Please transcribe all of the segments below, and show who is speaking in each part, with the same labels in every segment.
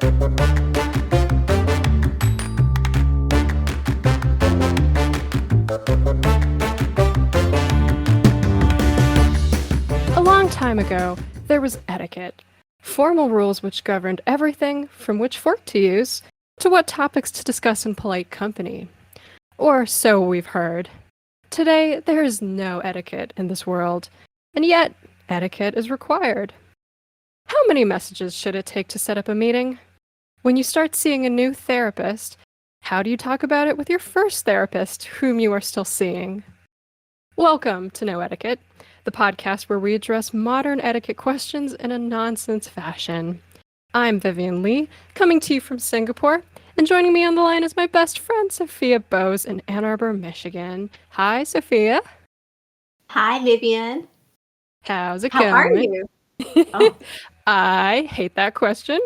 Speaker 1: A long time ago, there was etiquette, formal rules which governed everything from which fork to use to what topics to discuss in polite company. Or so we've heard. Today, there is no etiquette in this world, and yet etiquette is required. How many messages should it take to set up a meeting? When you start seeing a new therapist, how do you talk about it with your first therapist, whom you are still seeing? Welcome to No Etiquette, the podcast where we address modern etiquette questions in a nonsense fashion. I'm Vivian Lee, coming to you from Singapore, and joining me on the line is my best friend, Sophia Bose in Ann Arbor, Michigan. Hi, Sophia.
Speaker 2: Hi, Vivian.
Speaker 1: How's it
Speaker 2: How
Speaker 1: going?
Speaker 2: are you? Oh.
Speaker 1: I hate that question,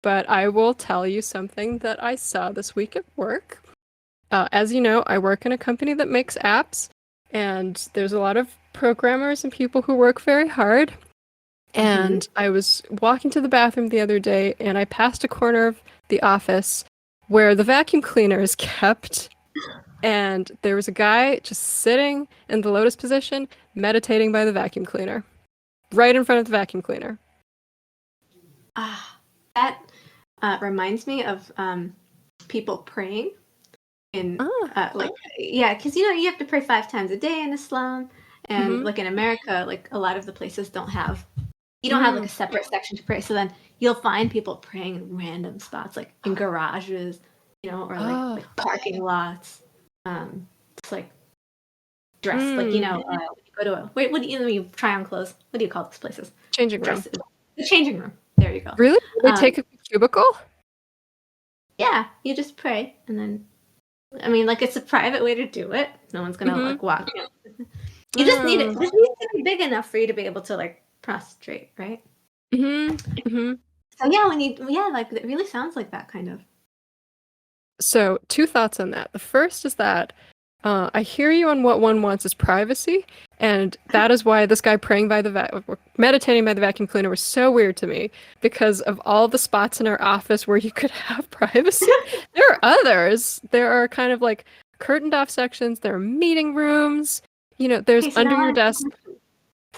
Speaker 1: but I will tell you something that I saw this week at work. As you know, I work in a company that makes apps, and there's a lot of programmers and people who work very hard. And I was walking to the bathroom the other day, and I passed a corner of the office where the vacuum cleaner is kept. And there was a guy just sitting in the lotus position, meditating by the vacuum cleaner, right in front of the vacuum cleaner.
Speaker 2: That reminds me of people praying because you have to pray 5 times a day in Islam, and like in America, like a lot of the places don't have like a separate section to pray. So then you'll find people praying in random spots, like in garages, or like parking lots. Just like dressed, like you go to a what do you try on clothes? What do you call these places?
Speaker 1: Changing room.
Speaker 2: The changing room. There you go.
Speaker 1: Really? They take a cubicle?
Speaker 2: Yeah, you just pray, and then, I mean, like, it's a private way to do it. No one's gonna like walk in. You just need it. This needs to be big enough for you to be able to like prostrate, right? So yeah, like it really sounds like that kind of.
Speaker 1: So 2 thoughts on that. The first is that I hear you on what one wants is privacy, and that is why this guy praying by meditating by the vacuum cleaner was so weird to me, because of all the spots in our office where you could have privacy. There are others. There are kind of like curtained off sections. There are meeting rooms. There's under your desk.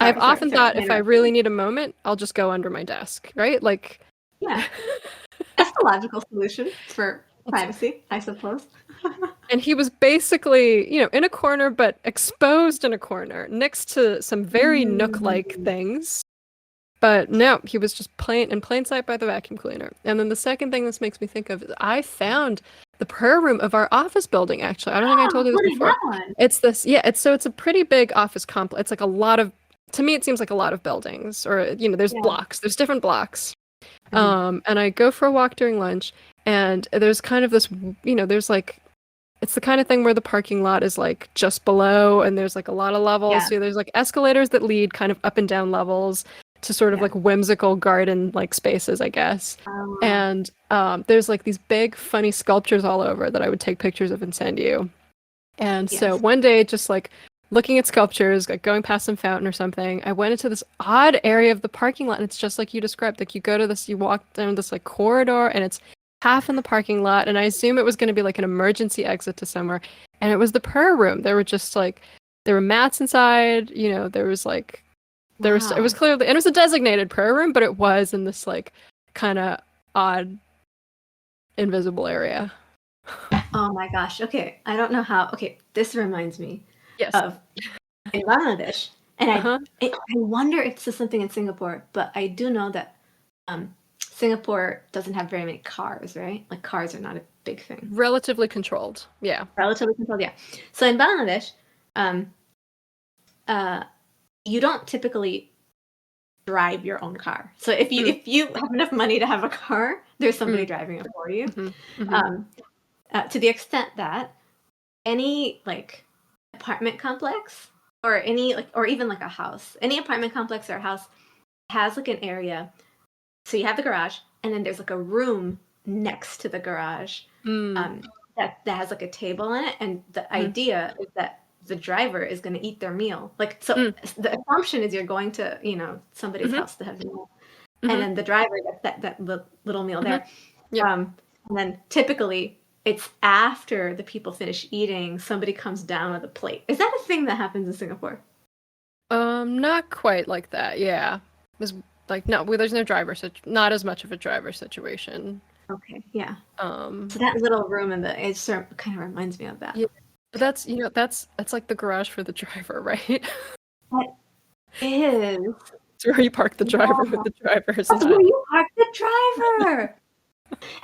Speaker 1: I've often thought if I really need a moment, I'll just go under my desk, right? Like,
Speaker 2: yeah, that's the logical solution for privacy, I suppose.
Speaker 1: And he was basically, in a corner, but exposed in a corner next to some very nook-like things. But no, he was just in plain sight by the vacuum cleaner. And then the second thing this makes me think of is I found the prayer room of our office building, actually. I don't think I told you this before. It's this, it's a pretty big office complex. It's like a lot of, to me, it seems like a lot of buildings, or, there's blocks. There's different blocks. And I go for a walk during lunch, and there's kind of this, there's like, it's the kind of thing where the parking lot is like just below, and there's like a lot of levels. Yeah. So there's like escalators that lead kind of up and down levels to sort of like whimsical garden like spaces, I guess. And there's like these big funny sculptures all over that I would take pictures of and send you. And so one day, just like looking at sculptures, like going past some fountain or something, I went into this odd area of the parking lot, and it's just like you described. Like you walk down this like corridor, and it's half in the parking lot, and I assume it was going to be like an emergency exit to somewhere, and it was the prayer room. There were mats inside, there was like, it was clearly, and it was a designated prayer room, but it was in this like kind of odd, invisible area.
Speaker 2: Oh my gosh. Okay. I don't know how. Okay. This reminds me of in Bangladesh, and I wonder if this is something in Singapore, but I do know that Singapore doesn't have very many cars, right? Like cars are not a big thing.
Speaker 1: Relatively controlled, yeah.
Speaker 2: So in Bangladesh, you don't typically drive your own car. So if you have enough money to have a car, there's somebody driving it for you. To the extent that any like apartment complex or any like, or even like a house, any apartment complex or house has like an area. So you have the garage, and then there's like a room next to the garage that has like a table in it, and the idea is that the driver is going to eat their meal. Like, so the assumption is you're going to, somebody's house to have a meal, and then the driver gets that little meal there.
Speaker 1: Yep.
Speaker 2: And then typically it's after the people finish eating, somebody comes down with a plate. Is that a thing that happens in Singapore?
Speaker 1: Not quite like that. Yeah. There's like no, well, there's no driver, not as much of a driver situation.
Speaker 2: Okay, yeah.
Speaker 1: So
Speaker 2: that little room it sort of kind of reminds me of that.
Speaker 1: Yeah, but that's like the garage for the driver, right?
Speaker 2: That is.
Speaker 1: It's where you park the driver with the driver's
Speaker 2: That's
Speaker 1: not.
Speaker 2: where you park the driver.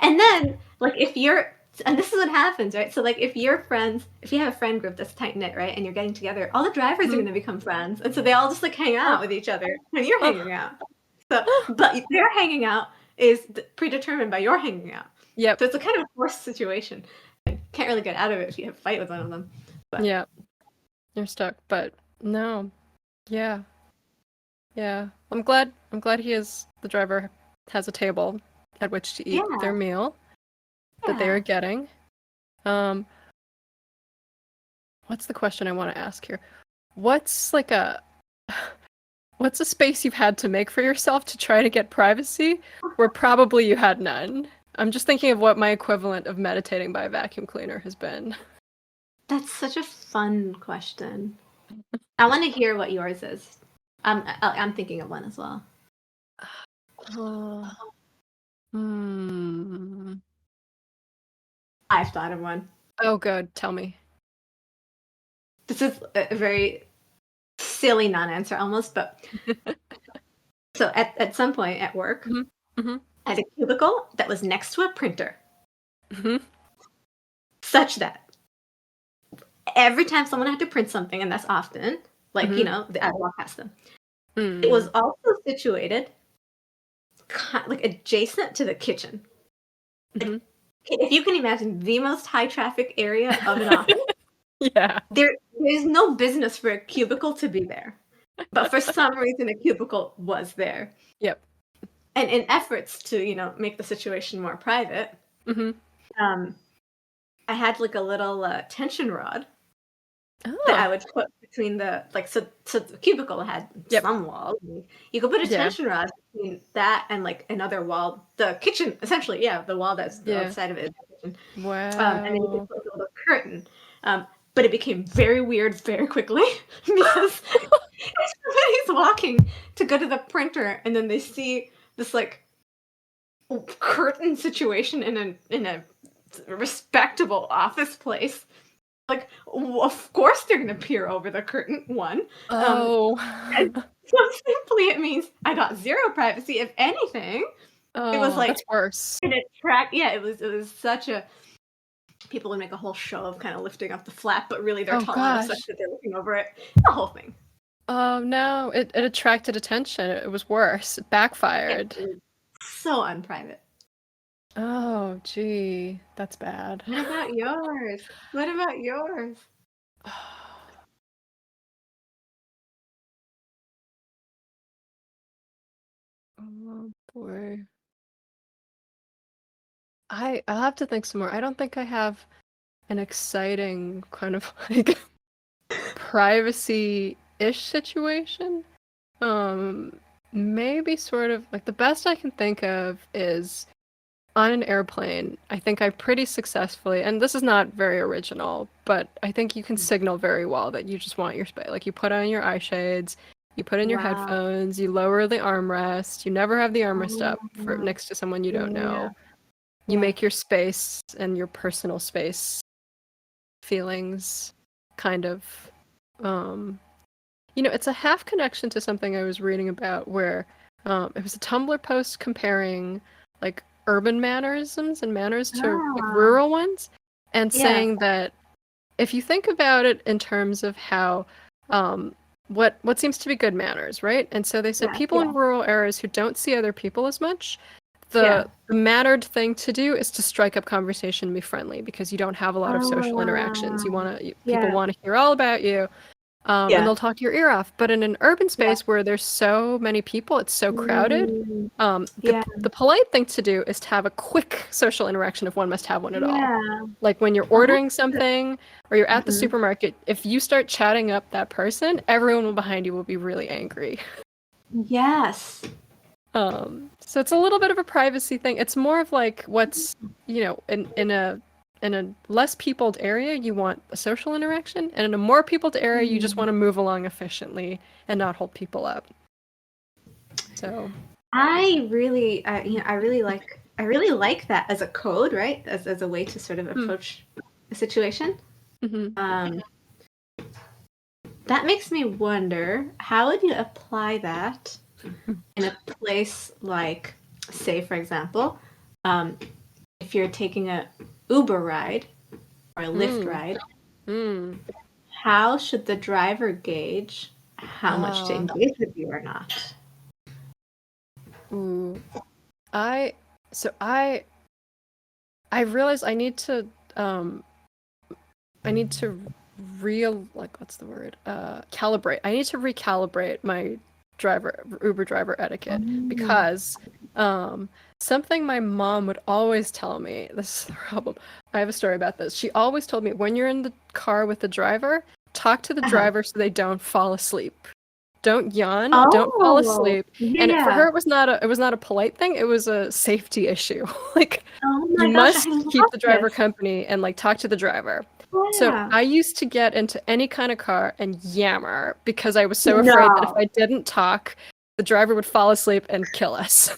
Speaker 2: And then, like, and this is what happens, right? So, like, if you have a friend group that's tight knit, right, and you're getting together, all the drivers are going to become friends, and so they all just like hang out with each other when you're hanging out. So, but their hanging out is predetermined by your hanging out.
Speaker 1: Yep.
Speaker 2: So it's a kind of forced situation. You can't really get out of it if you have a fight with one of them. But.
Speaker 1: Yeah, you're stuck. But no, yeah. I'm glad the driver has a table at which to eat their meal that they are getting. What's the question I want to ask here? What's a space you've had to make for yourself to try to get privacy where probably you had none? I'm just thinking of what my equivalent of meditating by a vacuum cleaner has been.
Speaker 2: That's such a fun question. I want to hear what yours is. I'm thinking of one as well. I've thought of one.
Speaker 1: Oh, good. Tell me.
Speaker 2: This is a very silly non-answer almost, but so at some point at work, I had a cubicle that was next to a printer, such that every time someone had to print something, and that's often, like, I walk past them. It was also situated like adjacent to the kitchen. Like, if you can imagine the most high traffic area of an office,
Speaker 1: yeah,
Speaker 2: there's no business for a cubicle to be there, but for some reason a cubicle was there.
Speaker 1: Yep.
Speaker 2: And in efforts to make the situation more private, I had like a little tension rod that I would put between the so the cubicle had some walls. You could put a tension rod between that and like another wall. The kitchen, essentially, the wall that's the outside of it.
Speaker 1: Wow.
Speaker 2: And then you could put a little curtain. But it became very weird very quickly because somebody's walking to go to the printer and then they see this like curtain situation in a respectable office place. Like, of course they're gonna peer over the curtain. One. And so simply it means I got zero privacy. If anything, it was like
Speaker 1: that's worse.
Speaker 2: It was such a. People would make a whole show of kind of lifting up the flap, but really they're tall enough such that they're looking over it. The whole thing.
Speaker 1: Oh no! It attracted attention. It was worse. It backfired.
Speaker 2: So unprivate.
Speaker 1: Oh, gee, that's bad.
Speaker 2: What about yours?
Speaker 1: Oh boy. I'll have to think some more. I don't think I have an exciting kind of like privacy-ish situation. Maybe sort of like the best I can think of is on an airplane. I think I pretty successfully, and this is not very original, but I think you can signal very well that you just want your space. Like you put on your eye shades, you put in your headphones, you lower the armrest, you never have the armrest up for next to someone you don't know. You make your space and your personal space feelings kind of it's a half connection to something I was reading about where it was a Tumblr post comparing like urban mannerisms and manners to like, rural ones, and saying that if you think about it in terms of how what seems to be good manners, right? And so they said people in rural areas who don't see other people as much, the mannered thing to do is to strike up conversation and be friendly because you don't have a lot of social interactions. People want to hear all about you. And they'll talk your ear off. But in an urban space where there's so many people, it's so crowded, the polite thing to do is to have a quick social interaction if one must have one at all. Like when you're ordering something or you're at the supermarket, if you start chatting up that person, everyone behind you will be really angry.
Speaker 2: Yes.
Speaker 1: So it's a little bit of a privacy thing. It's more of like what's, in a less peopled area, you want a social interaction, and in a more peopled area, you just want to move along efficiently and not hold people up. So
Speaker 2: I really, I really like that as a code, right? As a way to sort of approach a situation.
Speaker 1: Mm-hmm.
Speaker 2: That makes me wonder, how would you apply that in a place like, say, for example, if you're taking a Uber ride or a Lyft ride, how should the driver gauge how much to engage with you or not?
Speaker 1: Ooh. I realize I need to what's the word? Calibrate. I need to recalibrate my Uber driver etiquette because something my mom would always tell me, this is the problem. I have a story about this. She always told me when you're in the car with the driver, talk to the driver so they don't fall asleep. Don't yawn, don't fall asleep.
Speaker 2: Yeah.
Speaker 1: And for her it was not a polite thing, it was a safety issue. Like you must keep the driver company and like talk to the driver.
Speaker 2: Yeah.
Speaker 1: So I used to get into any kind of car and yammer because I was so afraid that if I didn't talk, the driver would fall asleep and kill us.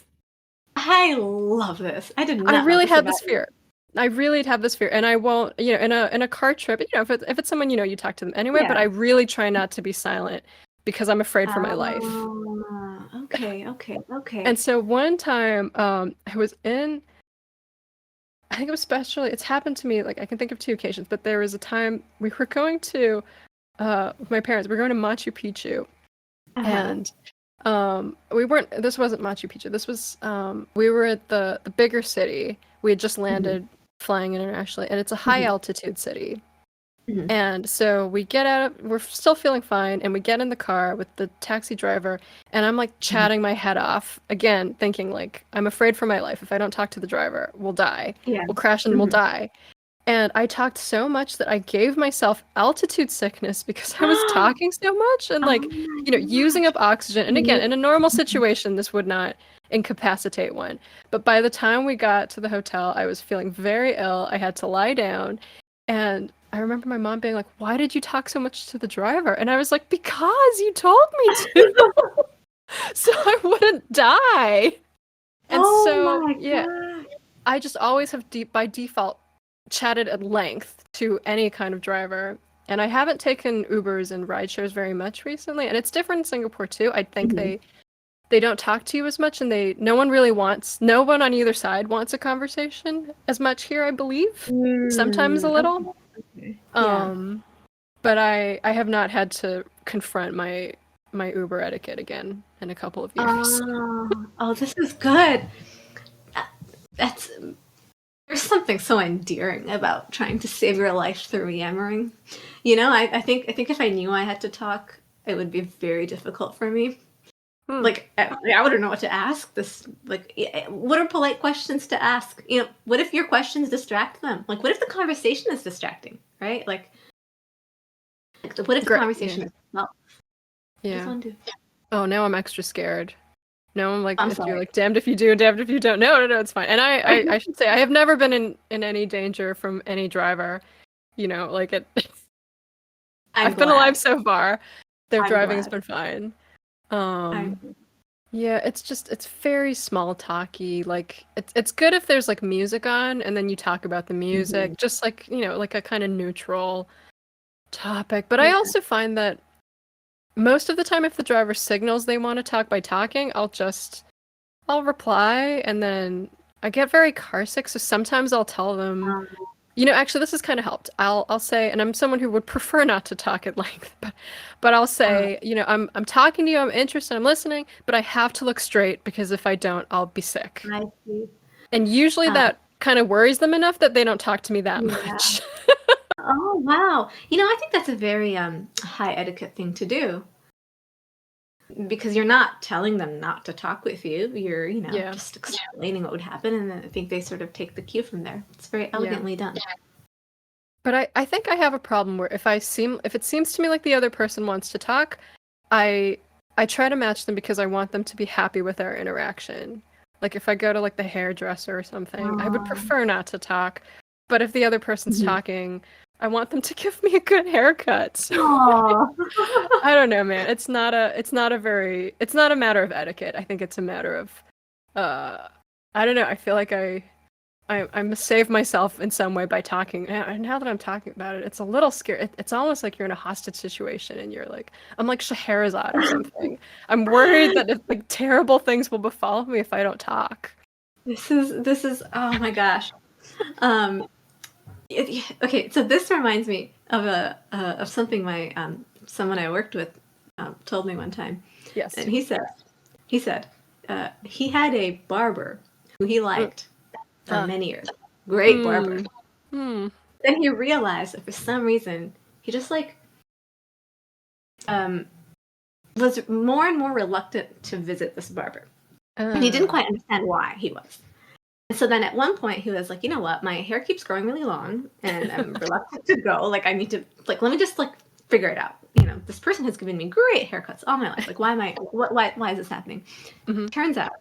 Speaker 2: I love this. I did not.
Speaker 1: I really have this fear. I really have this fear, and I won't. In a car trip, if it's someone you talk to them anyway. Yeah. But I really try not to be silent because I'm afraid for my life.
Speaker 2: Okay.
Speaker 1: And so one time, I was in. I think it was especially. It's happened to me. Like I can think of 2 occasions, but there was a time we were going to, with my parents. We were going to Machu Picchu, and we weren't. This wasn't Machu Picchu. This was. We were at the bigger city. We had just landed flying internationally, and it's a high altitude city. And so we get out, we're still feeling fine, and we get in the car with the taxi driver, and I'm like chatting my head off, again, thinking like, I'm afraid for my life. If I don't talk to the driver, we'll die. Yeah. We'll crash and we'll die. And I talked so much that I gave myself altitude sickness because I was talking so much and like, using up oxygen. And again, in a normal situation, this would not incapacitate one. But by the time we got to the hotel, I was feeling very ill. I had to lie down. And I remember my mom being like, "Why did you talk so much to the driver?" And I was like, "Because you told me to, so I wouldn't die." And I just always have by default chatted at length to any kind of driver. And I haven't taken Ubers and rideshares very much recently. And it's different in Singapore too. I think they don't talk to you as much, and no one on either side wants a conversation as much here, I believe. Sometimes a little. Okay. But I have not had to confront my Uber etiquette again in a couple of years.
Speaker 2: Oh, this is good. There's something so endearing about trying to save your life through yammering. I think if I knew I had to talk, it would be very difficult for me. Like I wouldn't know what to ask. What are polite questions to ask? What if your questions distract them? Like, what if the conversation is distracting, right? Like what if the conversation is not?
Speaker 1: Yeah. Oh, now I'm extra scared. No, I'm like, you're like, damned if you do, damned if you don't. No, it's fine. And I should say, I have never been in any danger from any driver. Like it. I've been alive so far. Their driving has been fine. Yeah, it's very small talky. Like it's good if there's like music on and then you talk about the music, just like, like a kind of neutral topic. But I also find that most of the time if the driver signals they want to talk by talking, I'll reply, and then I get very car sick, so sometimes I'll tell them actually, this has kind of helped. I'll say, and I'm someone who would prefer not to talk at length, but I'll say, I'm talking to you, I'm interested, I'm listening, but I have to look straight because if I don't, I'll be sick.
Speaker 2: I see.
Speaker 1: And usually that kind of worries them enough that they don't talk to me that much.
Speaker 2: Oh, wow. I think that's a very high etiquette thing to do. Because you're not telling them not to talk with you. You're, just explaining what would happen, and then I think they sort of take the cue from there. It's very elegantly done.
Speaker 1: But I think I have a problem where if it seems to me like the other person wants to talk, I I try to match them because I want them to be happy with our interaction. Like if I go to like the hairdresser or something, I would prefer not to talk. But if the other person's talking, I want them to give me a good haircut. So I don't know, man. It's not a matter of etiquette. I think it's a matter of I don't know. I feel like I must save myself in some way by talking. And now that I'm talking about it, it's a little scary. It's almost like you're in a hostage situation, and you're like, I'm like Scheherazade or something. I'm worried that like terrible things will befall me if I don't talk.
Speaker 2: This is oh my gosh. Okay, so this reminds me of something my someone I worked with told me one time.
Speaker 1: Yes.
Speaker 2: And he said he had a barber who he liked for many years. Great barber. Then he realized that for some reason he just like was more and more reluctant to visit this barber. And he didn't quite understand why he was. And so then at one point he was like, you know what, my hair keeps growing really long and I'm reluctant to go. Like I need to like let me just like figure it out. You know, this person has given me great haircuts all my life. Like why is this happening? Turns out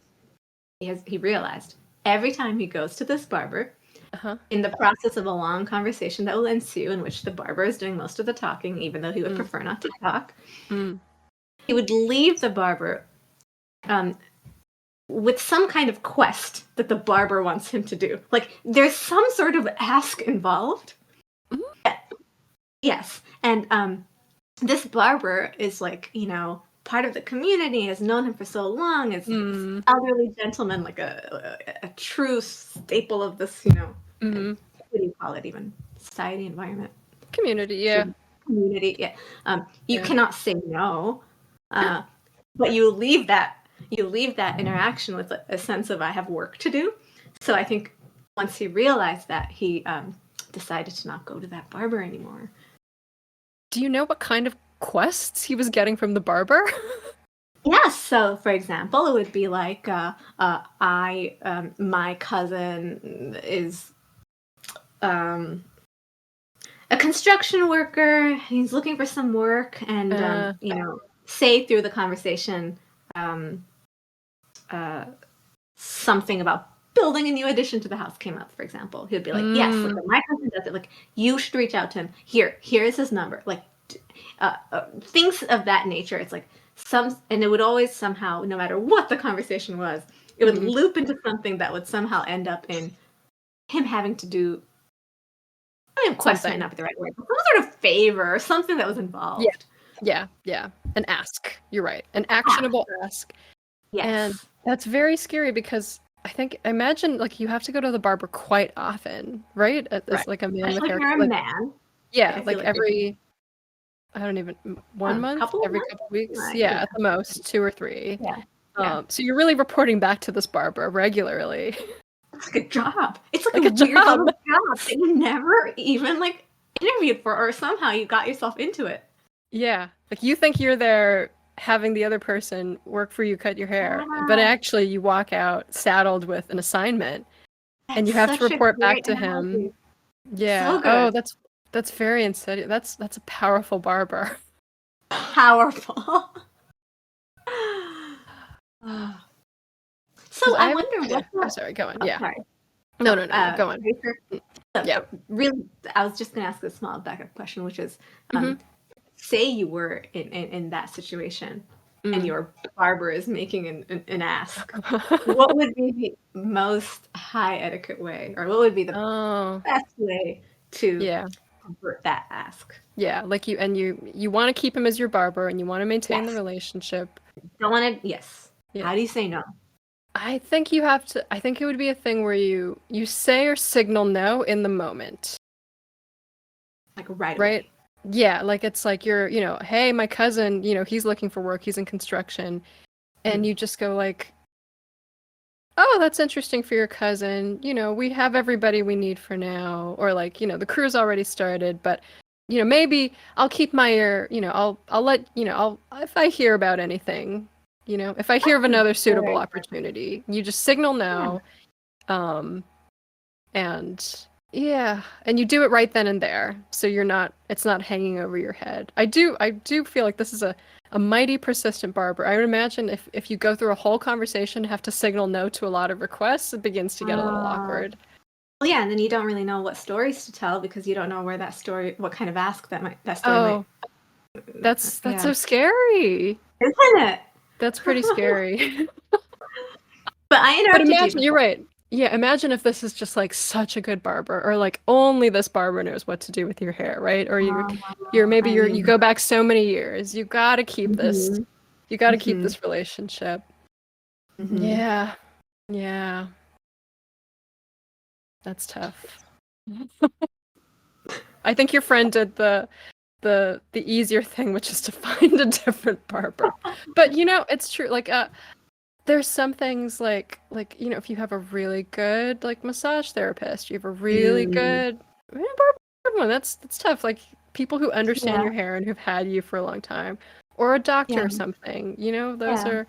Speaker 2: he realized every time he goes to this barber, in the process of a long conversation that will ensue in which the barber is doing most of the talking, even though he would prefer not to talk, he would leave the barber with some kind of quest that the barber wants him to do. Like, there's some sort of ask involved. Yes. And this barber is like, you know, part of the community, has known him for so long, is this elderly gentleman, like a true staple of this, you know, what do you call it even? Society, environment?
Speaker 1: Community, yeah.
Speaker 2: Community, yeah. You cannot say no, but you leave that interaction with a sense of I have work to do. So I think once he realized that, he decided to not go to that barber anymore.
Speaker 1: Do you know what kind of quests he was getting from the barber?
Speaker 2: Yes. So, for example, it would be like, my cousin is a construction worker. He's looking for some work, and you know, say through the conversation, something about building a new addition to the house came up, for example. He'd be like, yes, look, my cousin does it. Like, you should reach out to him. Here is his number. Like, things of that nature. It's like and it would always somehow, no matter what the conversation was, it would loop into something that would somehow end up in him having to do, I mean, quest might not be the right word, but some sort of favor or something that was involved.
Speaker 1: Yeah. An ask. You're right. An actionable ask.
Speaker 2: Yes.
Speaker 1: And that's very scary because I imagine like you have to go to the barber quite often, right? As like a man with hair.
Speaker 2: You're a man.
Speaker 1: Yeah, like every, I don't even, 1 month? Every couple weeks? Yeah, at the most, 2 or 3.
Speaker 2: Yeah.
Speaker 1: So you're really reporting back to this barber regularly.
Speaker 2: It's like a job. It's like a weird little job that you never even like interviewed for, or somehow you got yourself into it.
Speaker 1: Yeah, like you think you're there having the other person work for you, cut your hair, but actually you walk out saddled with an assignment, and you have to report back to him. Yeah. So that's very insidious. That's a powerful barber.
Speaker 2: Powerful. So I wonder what.
Speaker 1: I'm sorry. Go on.
Speaker 2: Oh,
Speaker 1: yeah.
Speaker 2: Sorry.
Speaker 1: No. Go on.
Speaker 2: Yeah. Really, I was just going to ask a small backup question, which is, say you were in that situation, and your barber is making an ask. What would be the most high etiquette way, or what would be the best way to convert that ask?
Speaker 1: Yeah, like you want to keep him as your barber, and you want to maintain the relationship.
Speaker 2: Don't want to. Yes. Yeah. How do you say no?
Speaker 1: I think you have to. I think it would be a thing where you say or signal no in the moment.
Speaker 2: Like right away.
Speaker 1: Yeah, like it's like you're, you know, hey, my cousin, you know, he's looking for work, he's in construction, and you just go like, oh, that's interesting for your cousin. You know, we have everybody we need for now, or like, you know, the crew's already started, but you know, maybe I'll keep my ear, you know, I'll let, you know, if I hear about anything, you know, if I hear of another suitable opportunity, you just signal no. And yeah, and you do it right then and there, so it's not hanging over your head. I do feel like this is a a mighty persistent barber. I would imagine if you go through a whole conversation, have to signal no to a lot of requests, it begins to get a little awkward.
Speaker 2: Well, yeah, and then you don't really know what stories to tell because you don't know where what kind of ask that story might.
Speaker 1: That's
Speaker 2: Yeah.
Speaker 1: so scary.
Speaker 2: Isn't it?
Speaker 1: That's pretty scary.
Speaker 2: But I
Speaker 1: But
Speaker 2: interrupted
Speaker 1: imagine,
Speaker 2: you.
Speaker 1: you're right. Yeah, imagine if this is just like such a good barber, or like only this barber knows what to do with your hair, right? Or you go back so many years. You gotta keep this.
Speaker 2: Mhm.
Speaker 1: You gotta keep this relationship.
Speaker 2: Mhm.
Speaker 1: Yeah. Yeah. That's tough. I think your friend did the easier thing, which is to find a different barber. But it's true. Like there's some things like if you have a really good like massage therapist, you have a really good barber one. That's tough. Like people who understand your hair and who've had you for a long time, or a doctor or something. Those are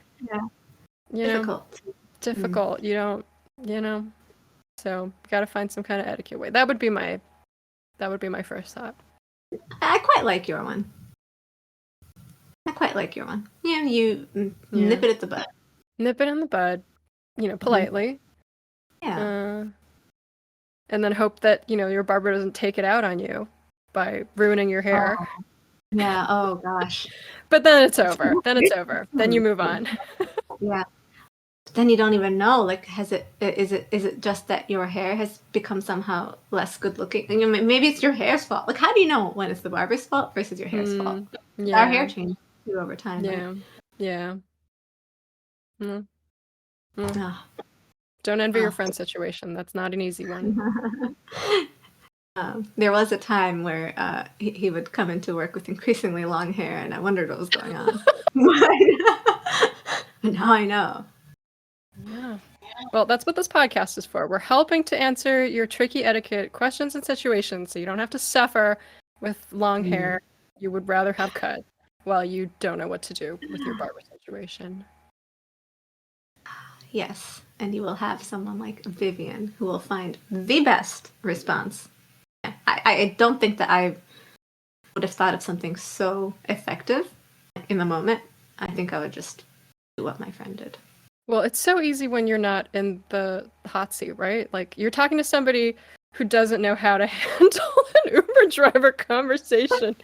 Speaker 1: difficult. You don't. So you got to find some kind of etiquette way. That would be my first thought.
Speaker 2: I quite like your one. Yeah, you nip it at the bud.
Speaker 1: Nip it in the bud, politely.
Speaker 2: Yeah.
Speaker 1: And then hope that, your barber doesn't take it out on you by ruining your hair.
Speaker 2: Oh, yeah. Oh gosh.
Speaker 1: But then it's over. Then you move on.
Speaker 2: Yeah. But then you don't even know. Like, is it just that your hair has become somehow less good looking? Maybe it's your hair's fault. Like, how do you know when it's the barber's fault versus your hair's fault?
Speaker 1: Yeah.
Speaker 2: Our hair changes too over time.
Speaker 1: Yeah.
Speaker 2: Right?
Speaker 1: Yeah. Don't envy your friend's situation. That's not an easy one.
Speaker 2: There was a time where he would come into work with increasingly long hair, and I wondered what was going on. But now I know.
Speaker 1: Yeah. Well, that's what this podcast is for. We're helping to answer your tricky etiquette questions and situations so you don't have to suffer with long hair you would rather have cut while you don't know what to do with your barber situation.
Speaker 2: Yes, and you will have someone like Vivian who will find the best response. I don't think that I would have thought of something so effective in the moment. I think I would just do what my friend did.
Speaker 1: Well, it's so easy when you're not in the hot seat, right? Like you're talking to somebody who doesn't know how to handle an Uber driver conversation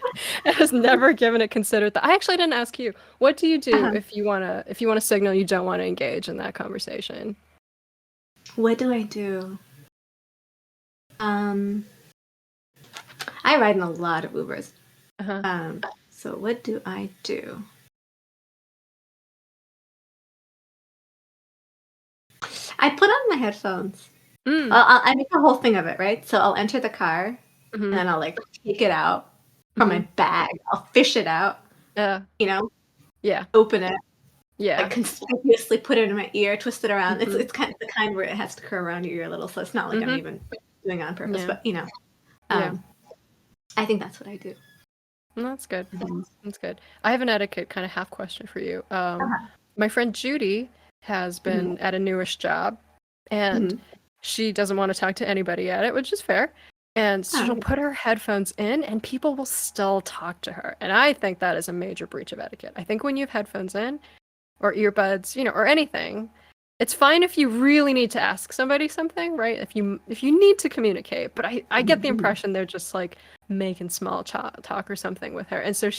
Speaker 1: and has never given it considered thought. I actually didn't ask you. What do you do if you wanna signal you don't want to engage in that conversation?
Speaker 2: What do I do? I ride in a lot of Ubers. So what do I do? I put on my headphones. I make a whole thing of it, right? So I'll enter the car, and then I'll like take it out from my bag. I'll fish it out.
Speaker 1: Yeah.
Speaker 2: Open it.
Speaker 1: Yeah.
Speaker 2: Like conspicuously put it in my ear, twist it around. It's kind of the kind where it has to curl around your ear a little, so it's not like I'm even doing it on purpose. But I think that's what I do.
Speaker 1: Well, that's good. That's good. I have an etiquette kind of half question for you. My friend Judy has been at a newish job, and she doesn't want to talk to anybody at it, which is fair. And so she'll put her headphones in, and people will still talk to her. And I think that is a major breach of etiquette. I think when you have headphones in, or earbuds, or anything, it's fine if you really need to ask somebody something, right? If you need to communicate. But I get the impression they're just like making small talk or something with her. And so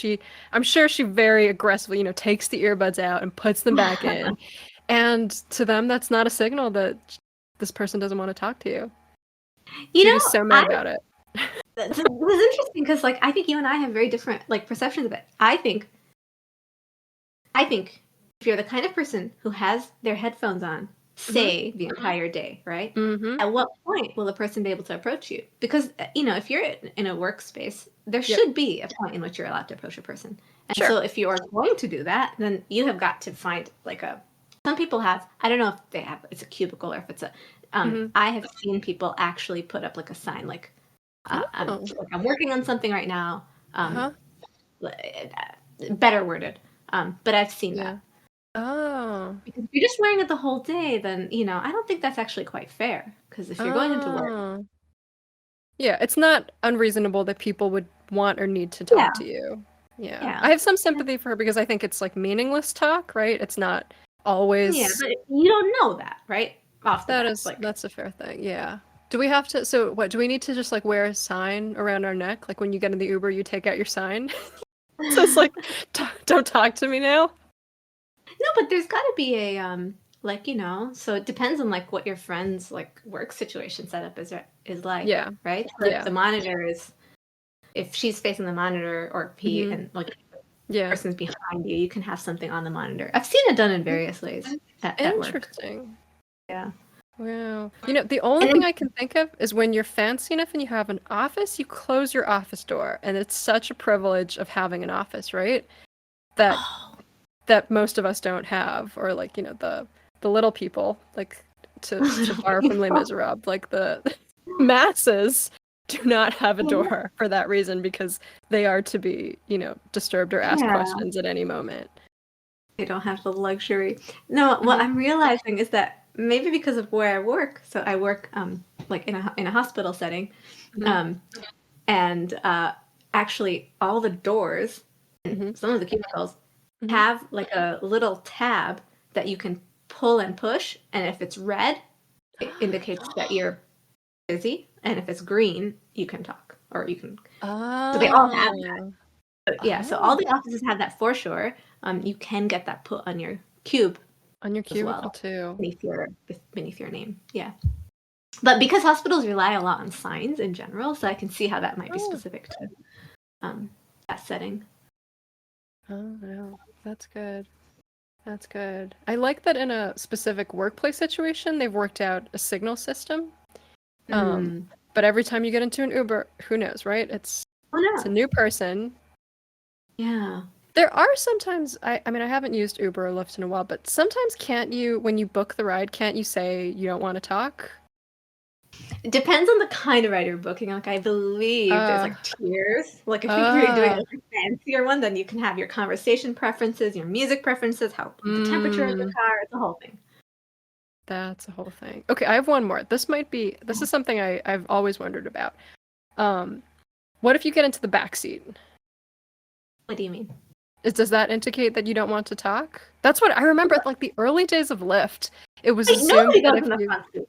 Speaker 1: I'm sure she very aggressively, takes the earbuds out and puts them back in. And to them, that's not a signal that this person doesn't want to talk to you. She's so mad about it.
Speaker 2: This is interesting because, like, I think you and I have very different like perceptions of it. I think if you're the kind of person who has their headphones on, say the entire day, right? At what point will the person be able to approach you? Because if you're in a workspace, there should be a point in which you're allowed to approach a person. And so if you are going to do that, then you have got to find like some people have, I don't know if they have, it's a cubicle or if it's a, I have seen people actually put up like a sign, like, I'm working on something right now. Better worded. But I've seen that.
Speaker 1: Oh.
Speaker 2: Because if you're just wearing it the whole day, then, I don't think that's actually quite fair. Because if you're going into work.
Speaker 1: Yeah, it's not unreasonable that people would want or need to talk to you. Yeah. I have some sympathy for her because I think it's like meaningless talk, right? It's not always.
Speaker 2: Yeah, but you don't know that, right? Off the bat, like
Speaker 1: That's a fair thing. Yeah. Do we have to? So what? Do we need to just like wear a sign around our neck, like when you get in the Uber, you take out your sign? So it's like, don't talk to me now.
Speaker 2: No, but there's got to be a like so it depends on like what your friend's like work situation setup is like,
Speaker 1: Yeah.
Speaker 2: right? So
Speaker 1: Yeah.
Speaker 2: if the monitor is if she's facing the monitor or he
Speaker 1: Mhm.
Speaker 2: and like the
Speaker 1: Yeah.
Speaker 2: person's behind you, you can have something on the monitor. I've seen it done in various ways at work.
Speaker 1: Interesting.
Speaker 2: Yeah.
Speaker 1: Wow. The only thing I can think of is when you're fancy enough and you have an office, you close your office door, and it's such a privilege of having an office, right? That that most of us don't have, or like the little people, like to borrow from Les Miserables, like the masses do not have a door for that reason because they are to be disturbed or asked questions at any moment.
Speaker 2: They don't have the luxury. No, what I'm realizing is that maybe because of where I work, so I work like in a hospital setting, and actually all the doors and some of the cubicles have like a little tab that you can pull and push, and if it's red, it indicates that you're busy, and if it's green, you can talk or you can. So they all have that. Yeah, so all the offices have that for sure. You can get that put on your cube
Speaker 1: on your
Speaker 2: as
Speaker 1: cubicle
Speaker 2: well,
Speaker 1: too,
Speaker 2: beneath your name. Yeah, but because hospitals rely a lot on signs in general, so I can see how that might be specific to that setting.
Speaker 1: Oh no, that's good. That's good. I like that in a specific workplace situation, they've worked out a signal system. But every time you get into an Uber, who knows, right? It's a new person.
Speaker 2: Yeah.
Speaker 1: There are sometimes, I mean, I haven't used Uber or Lyft in a while, but sometimes can't you, when you book the ride, can't you say you don't want to talk?
Speaker 2: It depends on the kind of ride you're booking. Like, I believe there's like tiers. Like, if you're doing like a fancier one, then you can have your conversation preferences, your music preferences, the temperature of the car. It's a whole thing.
Speaker 1: That's a whole thing. Okay, I have one more. This is something I've always wondered about. What if you get into the back seat?
Speaker 2: What do you mean?
Speaker 1: Does that indicate that you don't want to talk? That's what I remember. Like the early days of Lyft, it was assumed
Speaker 2: nobody
Speaker 1: that
Speaker 2: goes
Speaker 1: if
Speaker 2: in the
Speaker 1: you
Speaker 2: front seat.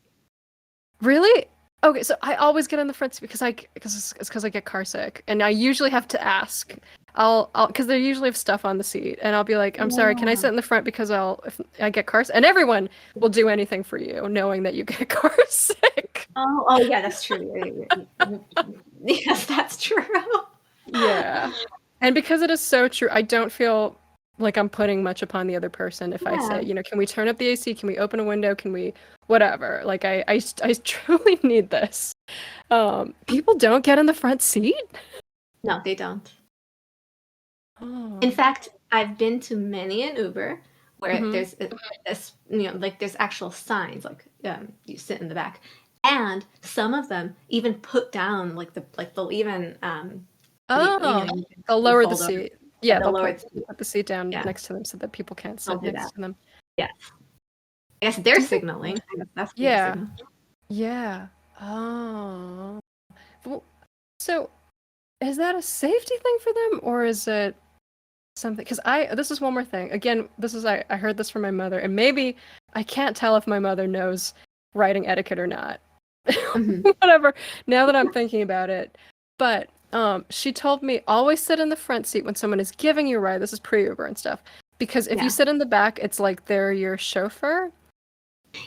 Speaker 1: really. Okay, so I always get in the front seat because I get car sick, and I usually have to ask. I'll because they usually have stuff on the seat, and I'll be like, I'm sorry, can I sit in the front because if I get car sick, and everyone will do anything for you, knowing that you get car sick.
Speaker 2: Oh yeah, that's true. Yes, that's true.
Speaker 1: Yeah. And because it is so true, I don't feel like I'm putting much upon the other person if I say, can we turn up the AC? Can we open a window? Can we whatever? Like I truly need this. People don't get in the front seat?
Speaker 2: No, they don't.
Speaker 1: Oh.
Speaker 2: In fact, I've been to many an Uber where there's like there's actual signs like you sit in the back, and some of them even put down they'll even
Speaker 1: they'll lower the seat. Yeah, they'll
Speaker 2: lower
Speaker 1: put the seat down next to them so that people can't sit next to them.
Speaker 2: Yes. I guess they're signaling. I guess that's signal.
Speaker 1: Yeah. Oh. Well, so is that a safety thing for them, or is it something? Because this is one more thing. Again, I heard this from my mother, and maybe I can't tell if my mother knows riding etiquette or not. Whatever. Now that I'm thinking about it, but she told me always sit in the front seat when someone is giving you a ride. This is pre-Uber and stuff, because if you sit in the back, it's like they're your chauffeur.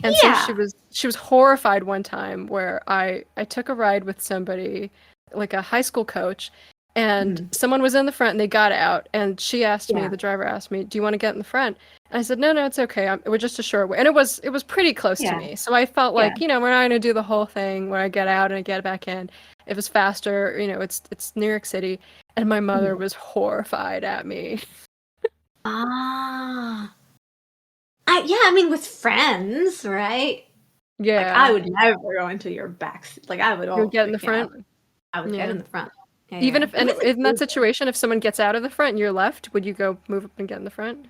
Speaker 1: And so she was horrified one time where I took a ride with somebody, like a high school coach, and someone was in the front and they got out, and she asked me, the driver asked me, do you want to get in the front? And I said, no, it's okay. It was just a short way. And it was pretty close to me. So I felt like, we're not going to do the whole thing where I get out and I get back in. It was faster, it's New York City. And my mother was horrified at me.
Speaker 2: I mean, with friends, right?
Speaker 1: Yeah.
Speaker 2: Like, I would never go into your back seat. Like, I would always
Speaker 1: get in the front.
Speaker 2: I would get in the front.
Speaker 1: Even if in that situation, if someone gets out of the front and you're left, would you go move up and get in the front?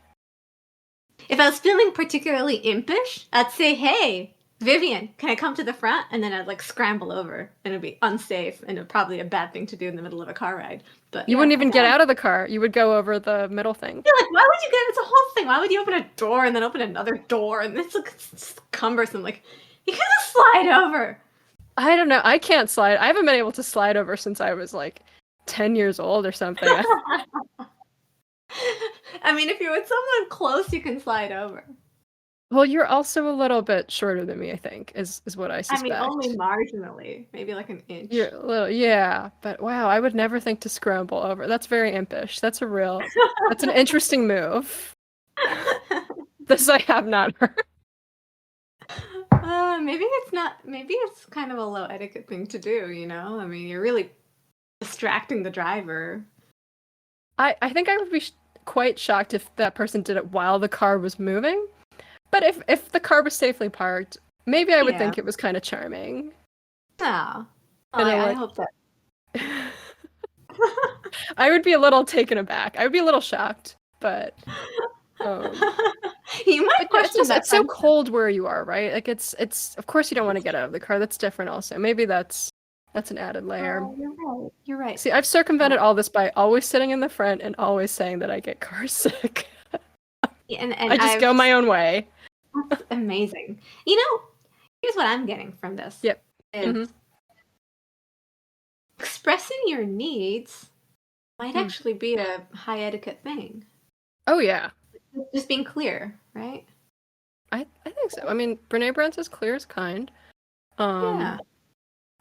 Speaker 2: If I was feeling particularly impish, I'd say, hey, Vivian, can I come to the front? And then I'd like scramble over, and it'd be unsafe and probably a bad thing to do in the middle of a car ride. But
Speaker 1: You wouldn't even get out of the car. You would go over the middle thing.
Speaker 2: Yeah, like, why would you get? It's a whole thing. Why would you open a door and then open another door? And it's like it's cumbersome. Like, you can just slide over.
Speaker 1: I don't know. I can't slide. I haven't been able to slide over since I was like 10 years old or something.
Speaker 2: I mean, if you're with someone close, you can slide over.
Speaker 1: Well, you're also a little bit shorter than me, I think, is what I suspect.
Speaker 2: I mean, only marginally, maybe like an inch.
Speaker 1: You're a little, yeah, but wow, I would never think to scramble over. That's very impish. That's an interesting move. This I have not heard.
Speaker 2: Maybe it's not. Maybe it's kind of a low etiquette thing to do. You know, I mean, you're really distracting the driver.
Speaker 1: I think I would be quite shocked if that person did it while the car was moving. But if the car was safely parked, maybe I would think it was kind of charming.
Speaker 2: Oh, I hope that.
Speaker 1: I would be a little taken aback. I would be a little shocked, but
Speaker 2: you might question that.
Speaker 1: It's so cold where you are, right? Like it's of course you don't want to get out of the car. That's different also. Maybe that's an added layer.
Speaker 2: Oh, you're right.
Speaker 1: See, I've circumvented all this by always sitting in the front and always saying that I get car sick.
Speaker 2: And
Speaker 1: I just go my own way.
Speaker 2: That's amazing. You know, here's what I'm getting from this.
Speaker 1: Yep.
Speaker 2: Is expressing your needs might actually be a high etiquette thing.
Speaker 1: Oh yeah.
Speaker 2: Just being clear, right?
Speaker 1: I think so. I mean, Brene Brown says clear is kind.
Speaker 2: Yeah.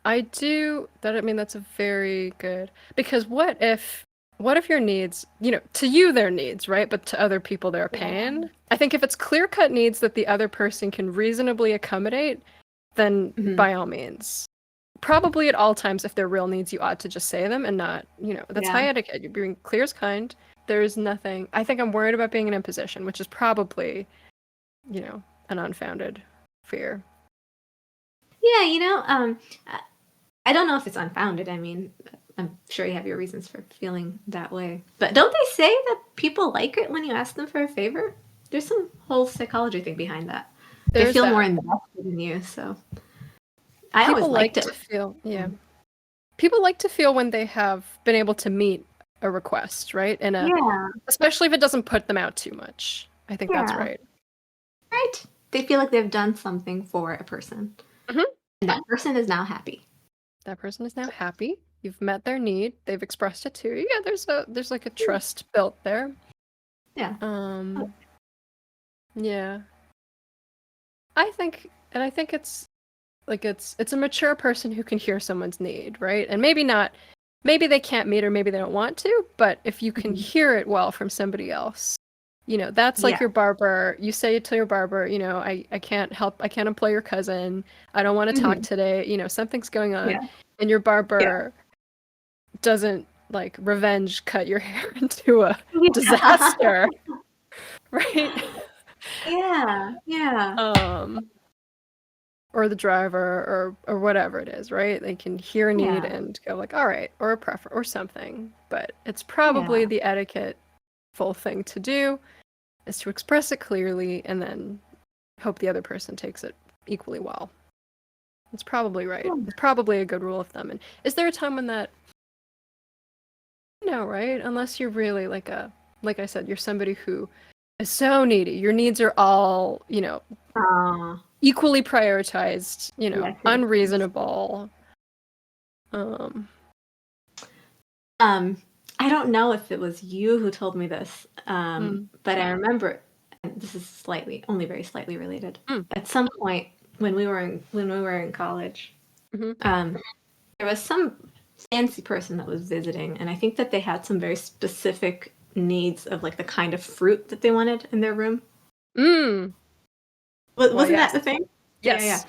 Speaker 1: I do that. I mean, that's a very good, because what if your needs, to you they're needs, right? But to other people they're a pain. I think if it's clear-cut needs that the other person can reasonably accommodate, then by all means. Probably at all times, if they're real needs, you ought to just say them and not, that's high etiquette. You're being clear as kind. There's nothing. I think I'm worried about being in imposition, which is probably, an unfounded fear.
Speaker 2: Yeah, I don't know if it's unfounded. I mean, I'm sure you have your reasons for feeling that way. But don't they say that people like it when you ask them for a favor? There's some whole psychology thing behind that. They feel more invested in you, so I always liked it.
Speaker 1: People like to feel when they have been able to meet a request, right? Especially if it doesn't put them out too much. I think that's right.
Speaker 2: Right. They feel like they've done something for a person. And that person is now happy. You've met their need. They've expressed it to you. Yeah, there's like a trust built there.
Speaker 1: Yeah. Yeah. I think it's like it's a mature person who can hear someone's need, right? And maybe they can't meet, or maybe they don't want to, but if you can hear it well from somebody else, that's like your barber. You say it to your barber, I can't employ your cousin. I don't want to talk today. Something's going on. Yeah. And your barber doesn't like revenge cut your hair into a disaster. Right?
Speaker 2: Yeah.
Speaker 1: Or the driver or whatever it is, right? They can hear a need and go like, all right, or a preference or something. But it's probably the etiquette-ful thing to do is to express it clearly and then hope the other person takes it equally well. It's probably right. It's probably a good rule of thumb. And is there a time when that? No, right? Unless you're really like I said, you're somebody who is so needy. Your needs are all, equally prioritized, unreasonable.
Speaker 2: I don't know if it was you who told me this, but I remember, and this is only very slightly related. At some point when we were in college, there was some fancy person that was visiting, and I think that they had some very specific needs of like the kind of fruit that they wanted in their room. Wasn't that the thing?
Speaker 1: Yes.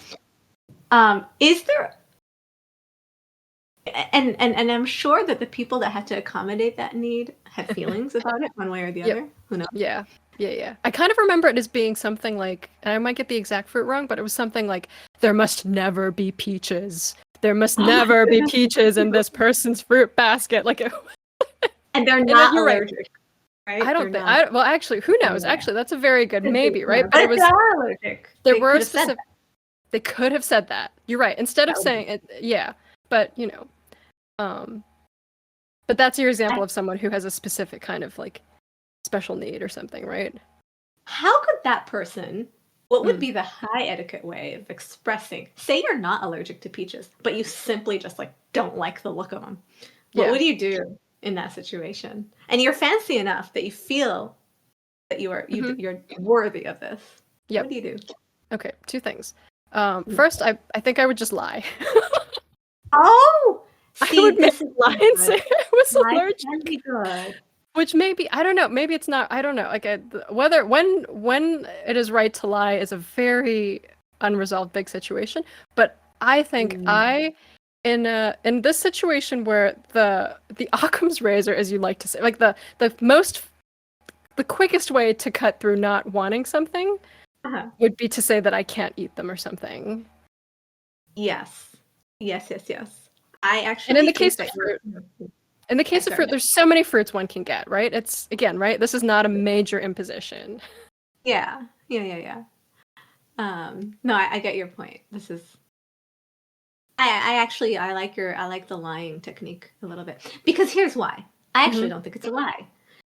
Speaker 2: Yeah. Is there? And I'm sure that the people that had to accommodate that need had feelings about it one way or the other. Who knows?
Speaker 1: Yeah. I kind of remember it as being something like, and I might get the exact fruit wrong, but it was something like, there must never be peaches. There must never be peaches in this person's fruit basket. Like,
Speaker 2: and they're not allergic. Right?
Speaker 1: I don't think. Well, actually, who knows? Actually, that's a very good maybe, right?
Speaker 2: But it was allergic.
Speaker 1: There were specific. They could have said that. You're right. Instead of
Speaker 2: That would
Speaker 1: saying it, yeah. But but that's your example of someone who has a specific kind of like special need or something, right?
Speaker 2: How could that person, what would
Speaker 1: Mm.
Speaker 2: be the high etiquette way of expressing, say you're not allergic to peaches, but you simply just like don't like the look of them. What
Speaker 1: Yeah.
Speaker 2: would you do in that situation? And you're fancy enough that you feel that you're worthy of this.
Speaker 1: Yep.
Speaker 2: What do you do?
Speaker 1: Okay, two things. First, I think I would just lie.
Speaker 2: Oh,
Speaker 1: I
Speaker 2: see,
Speaker 1: would make
Speaker 2: this is
Speaker 1: lie and say I was
Speaker 2: Lies
Speaker 1: allergic.
Speaker 2: can be good.
Speaker 1: Which maybe, I don't know, maybe it's not, I don't know. Like whether when it is right to lie is a very unresolved big situation. But I think in this situation where the Occam's razor, as you like to say, like the quickest way to cut through not wanting something would be to say that I can't eat them or something.
Speaker 2: Yes. I actually
Speaker 1: And in the
Speaker 2: think
Speaker 1: case of
Speaker 2: that
Speaker 1: fruit, there's so many fruits one can get, right? It's again, right? This is not a major imposition.
Speaker 2: Yeah. No, I get your point. This is. I like the lying technique a little bit because here's why. I actually don't think it's a lie.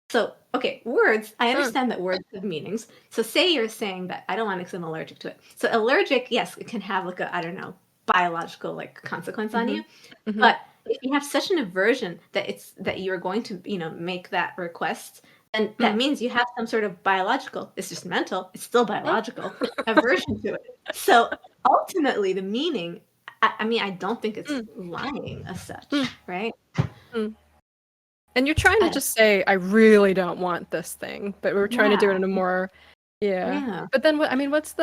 Speaker 2: So, okay, words, I understand that words have meanings. So say you're saying that I don't want it because I'm allergic to it. So allergic, yes, it can have like a, I don't know, biological like consequence on you. But if you have such an aversion that you're going to, make that request, then that means you have some sort of biological, it's just mental, it's still biological, aversion to it. So ultimately the meaning, I mean, I don't think it's lying as such, right?
Speaker 1: And you're trying to just say, I really don't want this thing, but we're trying to do it in a more, But then, what's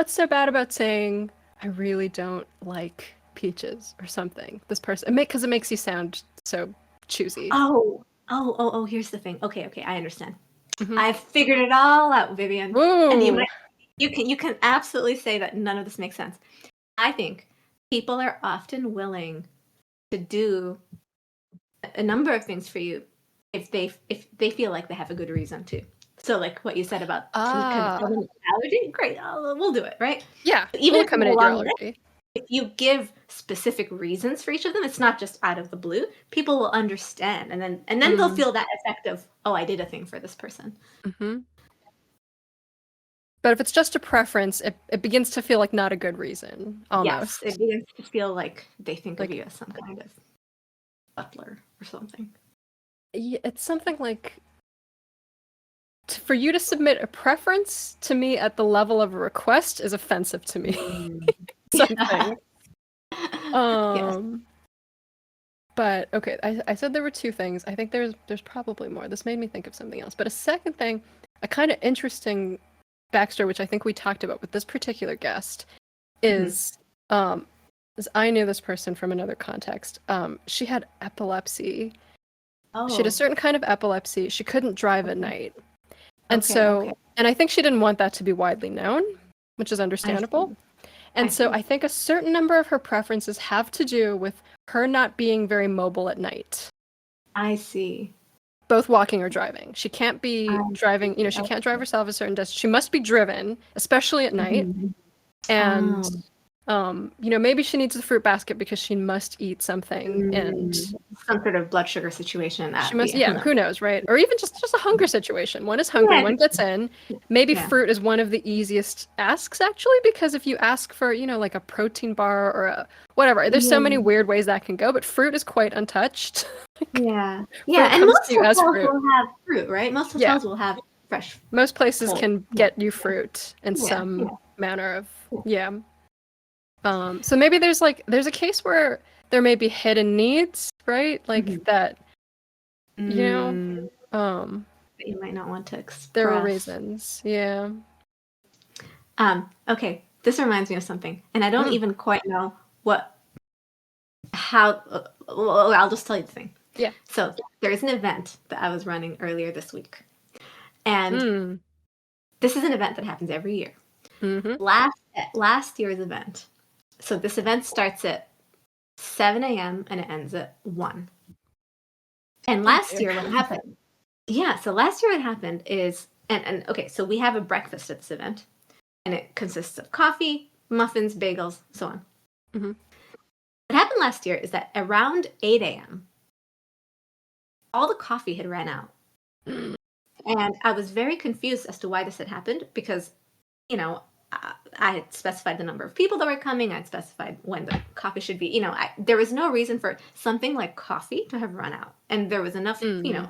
Speaker 1: so bad about saying, I really don't like peaches or something? This person, because it makes you sound so choosy.
Speaker 2: Oh, here's the thing. Okay, I understand. I've figured it all out, Vivian.
Speaker 1: Whoa.
Speaker 2: And you can absolutely say that none of this makes sense. I think people are often willing to do a number of things for you if they feel like they have a good reason to. So like what you said about allergy, great, we'll do it, right?
Speaker 1: Yeah,
Speaker 2: But even
Speaker 1: we'll accommodate your allergy.
Speaker 2: If you give specific reasons for each of them, it's not just out of the blue. People will understand, and then they'll feel that effect of, oh, I did a thing for this person.
Speaker 1: But if it's just a preference, it begins to feel like not a good reason, almost.
Speaker 2: Yes, it begins to feel like they think of you as some kind of butler or something.
Speaker 1: Yeah, it's something like, for you to submit a preference to me at the level of a request is offensive to me. Something.
Speaker 2: Yes.
Speaker 1: But okay, I said there were two things. I think there's probably more. This made me think of something else. But a second thing, a kind of interesting backstory, which I think we talked about with this particular guest, is I knew this person from another context. She had epilepsy. She had a certain kind of epilepsy. She couldn't drive at night. And and I think she didn't want that to be widely known, which is understandable. And so I think a certain number of her preferences have to do with her not being very mobile at night.
Speaker 2: I see.
Speaker 1: Both walking or driving. She can't be driving, she can't drive herself a certain distance. She must be driven, especially at night. And maybe she needs the fruit basket because she must eat something and
Speaker 2: some sort of blood sugar situation.
Speaker 1: She must, who knows, right? Or even just a hunger situation. One is hungry, one gets in. Maybe fruit is one of the easiest asks, actually, because if you ask for, like a protein bar or a whatever, there's so many weird ways that can go, but fruit is quite untouched.
Speaker 2: And most hotels will have fruit, right? Most hotels will have fresh.
Speaker 1: Most places can get you fruit in some manner of, so maybe there's a case where there may be hidden needs, right? Like that, that you
Speaker 2: might not want to express.
Speaker 1: There are reasons,
Speaker 2: Okay, this reminds me of something, and I don't even quite know how. Well, I'll just tell you the thing.
Speaker 1: Yeah.
Speaker 2: So there's an event that I was running earlier this week, and this is an event that happens every year. Last year's event. So this event starts at 7 a.m. and it ends at 1. And last year what happened? So last year what happened is, and okay, so we have a breakfast at this event, and it consists of coffee, muffins, bagels, so on.
Speaker 1: Mm-hmm.
Speaker 2: What happened last year is that around 8 a.m., all the coffee had ran out. And I was very confused as to why this had happened because, I had specified the number of people that were coming. I'd specified when the coffee should be. There was no reason for something like coffee to have run out. And there was enough, there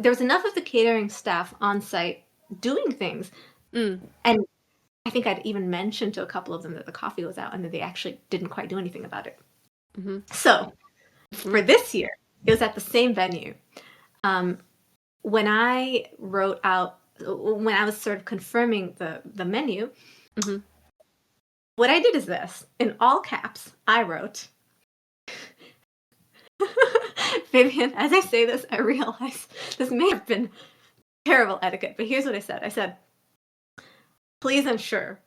Speaker 2: was enough of the catering staff on site doing things. And I think I'd even mentioned to a couple of them that the coffee was out and that they actually didn't quite do anything about it. Mm-hmm. So for this year, it was at the same venue. When I was sort of confirming the menu, what I did is this. In all caps, I wrote, Vivian, as I say this, I realize this may have been terrible etiquette, but here's what I said. I said, please ensure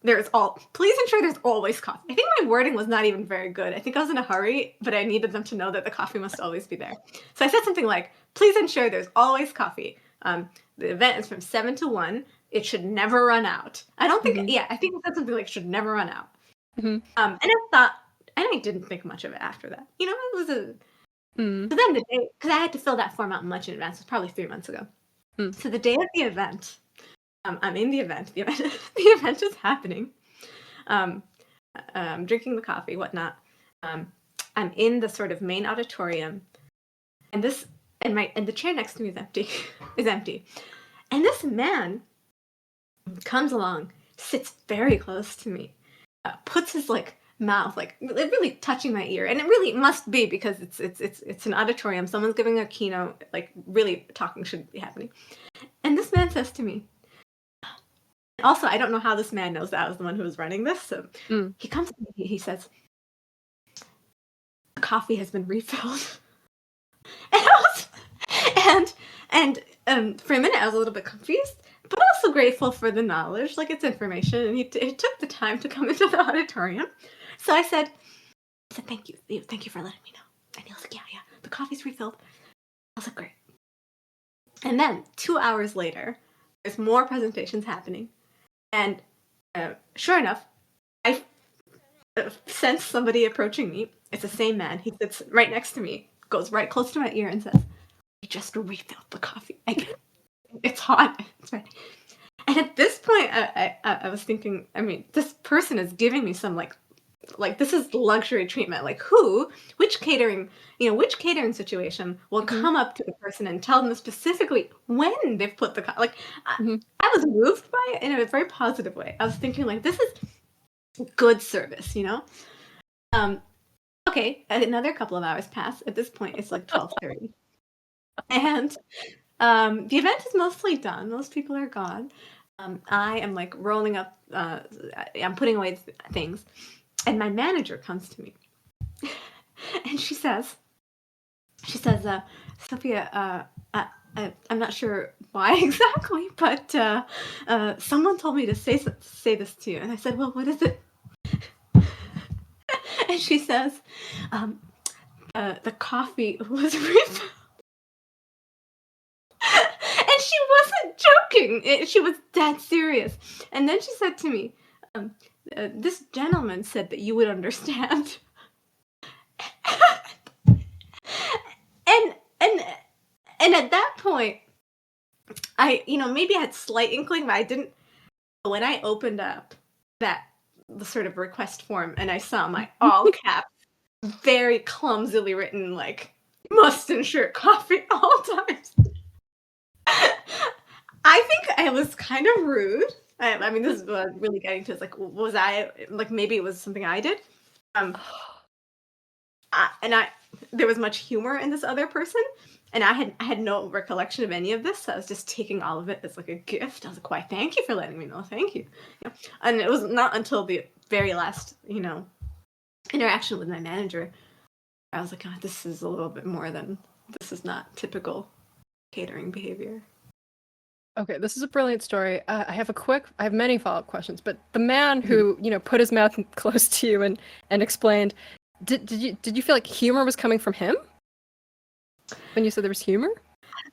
Speaker 2: there's always coffee. I think my wording was not even very good. I think I was in a hurry, but I needed them to know that the coffee must always be there. So I said something like, please ensure there's always coffee. The event is from 7 to 1. It should never run out. I think I said something like should never run out. And I didn't think much of it after that. It was so then the day, because I had to fill that form out much in advance. It was probably 3 months ago. So the day of the event, I'm in the event. The event is happening. Drinking the coffee, whatnot. I'm in the sort of main auditorium, and the chair next to me is empty. And this man comes along, sits very close to me, puts his mouth really touching my ear, and it really must be because it's an auditorium. Someone's giving a keynote, really talking should be happening. And this man says to me. Also, I don't know how this man knows that I was the one who was running this. So he comes to me, he says, the coffee has been refilled. And for a minute I was a little bit confused, but also grateful for the knowledge, it's information. And he took the time to come into the auditorium. So I said, thank you for letting me know. And he was like, yeah, the coffee's refilled. I was like, great. And then 2 hours later, there's more presentations happening. And sure enough, I sense somebody approaching me. It's the same man. He sits right next to me, goes right close to my ear and says, we just refilled the coffee. It's hot. It's ready. And at this point, I was thinking, this person is giving me some this is luxury treatment. Which catering situation will come up to the person and tell them specifically when they've put the I was moved by it in a very positive way. I was thinking this is good service, Okay, another couple of hours pass. At this point, it's 12:30, and the event is mostly done. Most people are gone. I am rolling up. I'm putting away things. And my manager comes to me, and she says, Sophia, I'm not sure why exactly, but someone told me to say this to you. And I said, well, what is it? And she says, the coffee was refilled. And she wasn't joking. She was dead serious. And then she said to me, this gentleman said that you would understand. and at that point, I maybe I had slight inkling, but I didn't. When I opened up the sort of request form and I saw my all caps, very clumsily written must ensure coffee all times. I think I was kind of rude. This is what I'm really getting to. Is was I maybe it was something I did, there was much humor in this other person, and I had no recollection of any of this. So I was just taking all of it as a gift. I was like, "Why? Thank you for letting me know. Thank you." And it was not until the very last, interaction with my manager, I was like, "Oh, this is a little bit more than this is not typical catering behavior."
Speaker 1: Okay, this is a brilliant story. I have many follow-up questions, but the man who, put his mouth close to you and explained, did you feel like humor was coming from him? When you said there was humor?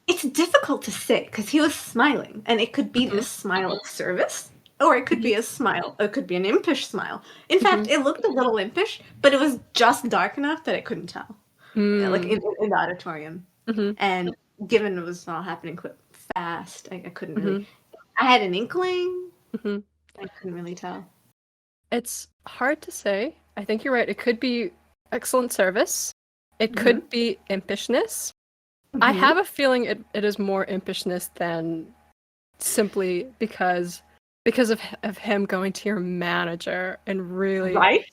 Speaker 2: It's difficult to say because he was smiling, and it could be the smile of service. or it could be a smile. It could be an impish smile. In fact, it looked a little impish, but it was just dark enough that I couldn't tell. Like in the auditorium. And given it was all happening quick, fast, I couldn't really. I had an inkling. I couldn't really tell.
Speaker 1: It's hard to say. I think you're right. It could be excellent service. It could be impishness. I have a feeling it is more impishness than simply because of him going to your manager and really
Speaker 2: Right?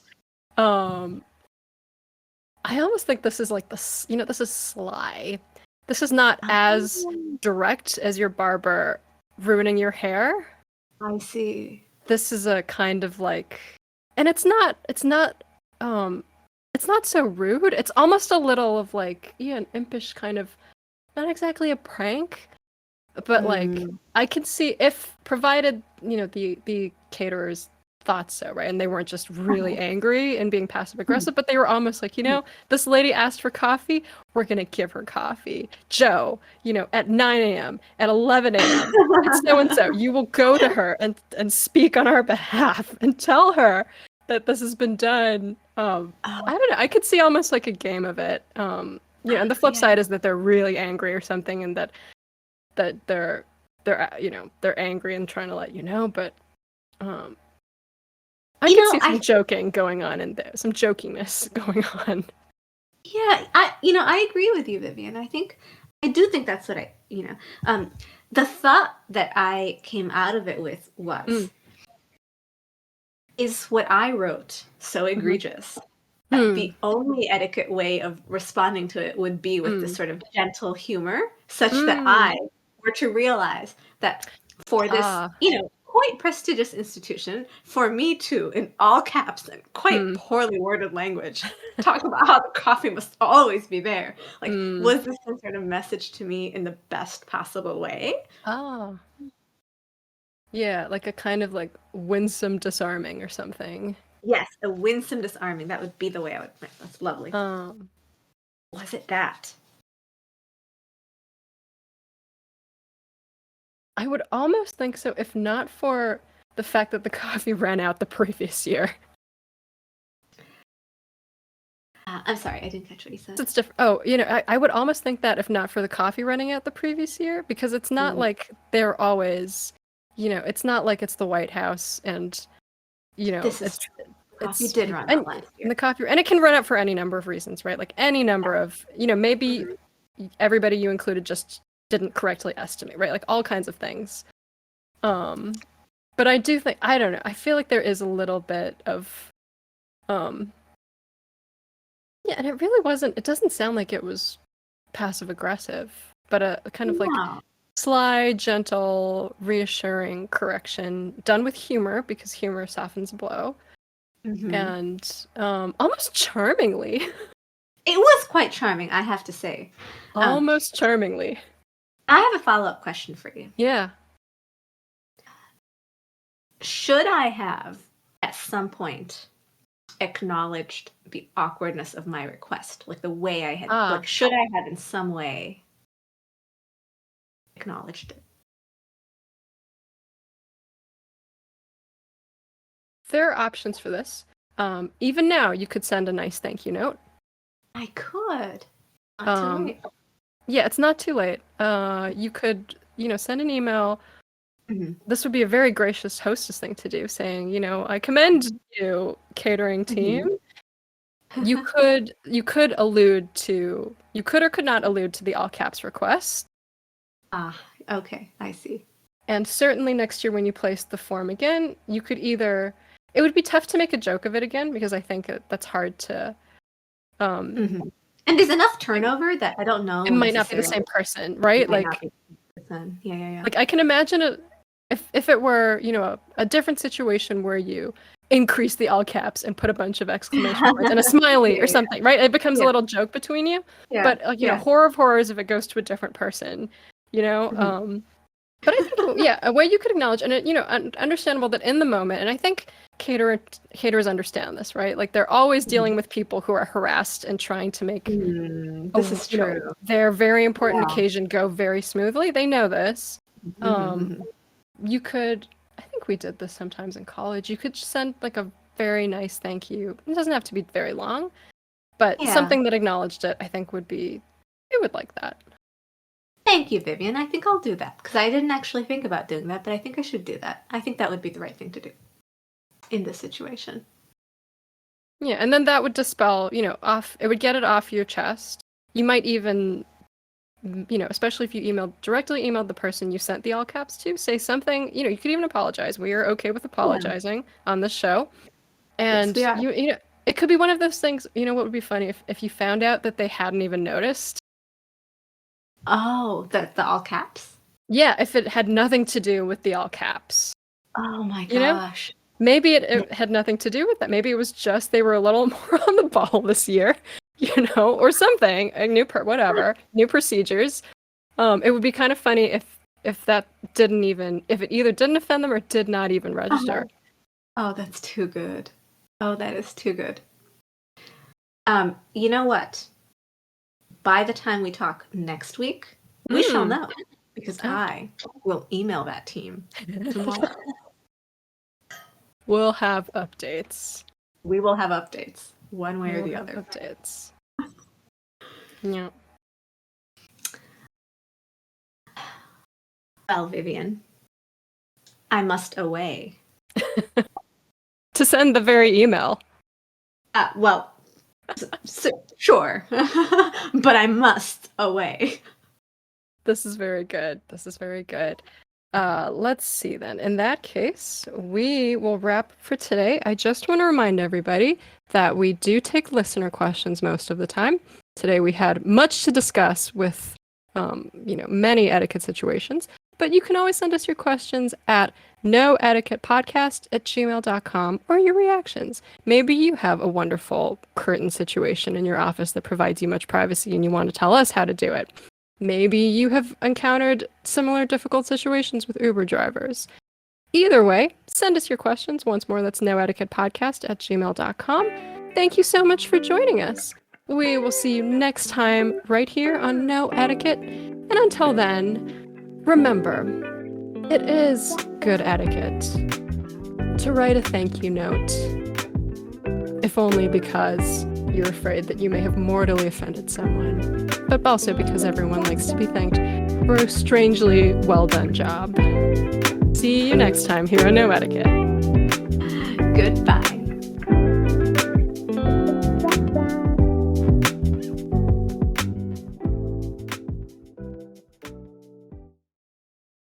Speaker 1: I almost think this is like this is sly. This is not as direct as your barber ruining your hair.
Speaker 2: I see.
Speaker 1: This is a kind of like, and it's not so rude. It's almost a little of like, an impish kind of, not exactly a prank, but like I can see, if provided, the caterers thought so, right? And they weren't just really angry and being passive aggressive, but they were almost like, this lady asked for coffee, we're gonna give her coffee. Joe, at 9 a.m., at 11 a.m., so and so, you will go to her and speak on our behalf and tell her that this has been done. I don't know. I could see almost like a game of it. And the flip side is that they're really angry or something, and that they're angry and trying to let you know, but I can see some joking going on in there, some jokiness going on.
Speaker 2: Yeah, I agree with you, Vivian. I do think that's what the thought that I came out of it with was, is what I wrote so egregious that the only etiquette way of responding to it would be with this sort of gentle humor, such that I were to realize that for this, quite prestigious institution, for me to, in all caps and quite poorly worded language, talk about how the coffee must always be there. Like, was this some sort of message to me in the best possible way?
Speaker 1: Oh. Yeah, like a kind of like winsome disarming or something.
Speaker 2: Yes, a winsome disarming. That would be the way I would. That's lovely. Was it that?
Speaker 1: I would almost think so, if not for the fact that the coffee ran out the previous year.
Speaker 2: I'm sorry, I didn't catch what you said.
Speaker 1: It's different. Oh, I would almost think that if not for the coffee running out the previous year, because it's not like they're always, it's not like it's the White House and,
Speaker 2: coffee did run out last year.
Speaker 1: And the coffee, and it can run out for any number of reasons, right? Like any number of, maybe everybody you included just didn't correctly estimate, right? Like all kinds of things. But I do think, I don't know, I feel like there is a little bit of, yeah, and it doesn't sound like it was passive aggressive, but a kind of like sly, gentle, reassuring correction done with humor, because humor softens a blow. And almost charmingly.
Speaker 2: It was quite charming, I have to say.
Speaker 1: Almost charmingly.
Speaker 2: I have a follow-up question for you.
Speaker 1: Yeah.
Speaker 2: Should I have, at some point, acknowledged the awkwardness of my request? Like the way I had, like, should I have in some way acknowledged it?
Speaker 1: There are options for this. Even now, you could send a nice thank you note.
Speaker 2: I could. Not too late.
Speaker 1: Yeah, it's not too late. You could, send an email. This would be a very gracious hostess thing to do, saying, I commend you, catering team. You could allude to, you could or could not allude to the all caps request.
Speaker 2: Okay, I see.
Speaker 1: And certainly next year when you place the form again, you could either, it would be tough to make a joke of it again, because I think that's hard to,
Speaker 2: and there's enough turnover that I don't know.
Speaker 1: It might not be the same person, right? Like,
Speaker 2: yeah.
Speaker 1: Like I can imagine if it were, a different situation where you increase the all caps and put a bunch of exclamation points and a smiley or something, right? It becomes a little joke between you. Yeah. But horror of horrors if it goes to a different person, But I think, a way you could acknowledge, and understandable that in the moment, and I think caterers understand this, right? Like they're always dealing with people who are harassed and trying to make
Speaker 2: this is true.
Speaker 1: Their very important occasion go very smoothly. They know this. You could, think we did this sometimes in college. You could send like a very nice thank you. It doesn't have to be very long, but something that acknowledged it, I think would like that.
Speaker 2: Thank you, Vivian. I think I'll do that because I didn't actually think about doing that, but I think I should do that. I think that would be the right thing to do in this situation.
Speaker 1: Yeah, and then that would dispel, it would get it off your chest. You might even, especially if you directly emailed the person you sent the all caps to, say something, you could even apologize. We are okay with apologizing on this show. And,
Speaker 2: yes,
Speaker 1: it could be one of those things, what would be funny if you found out that they hadn't even noticed?
Speaker 2: Oh, the all caps?
Speaker 1: Yeah, if it had nothing to do with the all caps.
Speaker 2: Oh my gosh.
Speaker 1: Maybe it had nothing to do with that. Maybe it was just they were a little more on the ball this year, or something, whatever, new procedures. It would be kind of funny if it either didn't offend them or did not even register.
Speaker 2: Oh, that's too good. Oh, that is too good. You know what? By the time we talk next week, we shall know because I will email that team tomorrow.
Speaker 1: We'll have updates.
Speaker 2: We will have updates, one way or the other.
Speaker 1: Updates. Yeah.
Speaker 2: Well, Vivian, I must away.
Speaker 1: To send the very email.
Speaker 2: Well, sure, but I must away.
Speaker 1: This is very good. Let's see then. In that case, we will wrap for today. I just want to remind everybody that we do take listener questions most of the time. Today we had much to discuss with, many etiquette situations, but you can always send us your questions at noetiquettepodcast@gmail.com or your reactions. Maybe you have a wonderful curtain situation in your office that provides you much privacy and you want to tell us how to do it. Maybe you have encountered similar difficult situations with Uber drivers. Either way, send us your questions. Once more, that's noetiquettepodcast@gmail.com. Thank you so much for joining us. We will see you next time right here on No Etiquette. And until then, remember, it is good etiquette to write a thank you note, if only because you're afraid that you may have mortally offended someone, but also because everyone likes to be thanked for a strangely well done job. See you next time here on No Etiquette.
Speaker 2: Goodbye.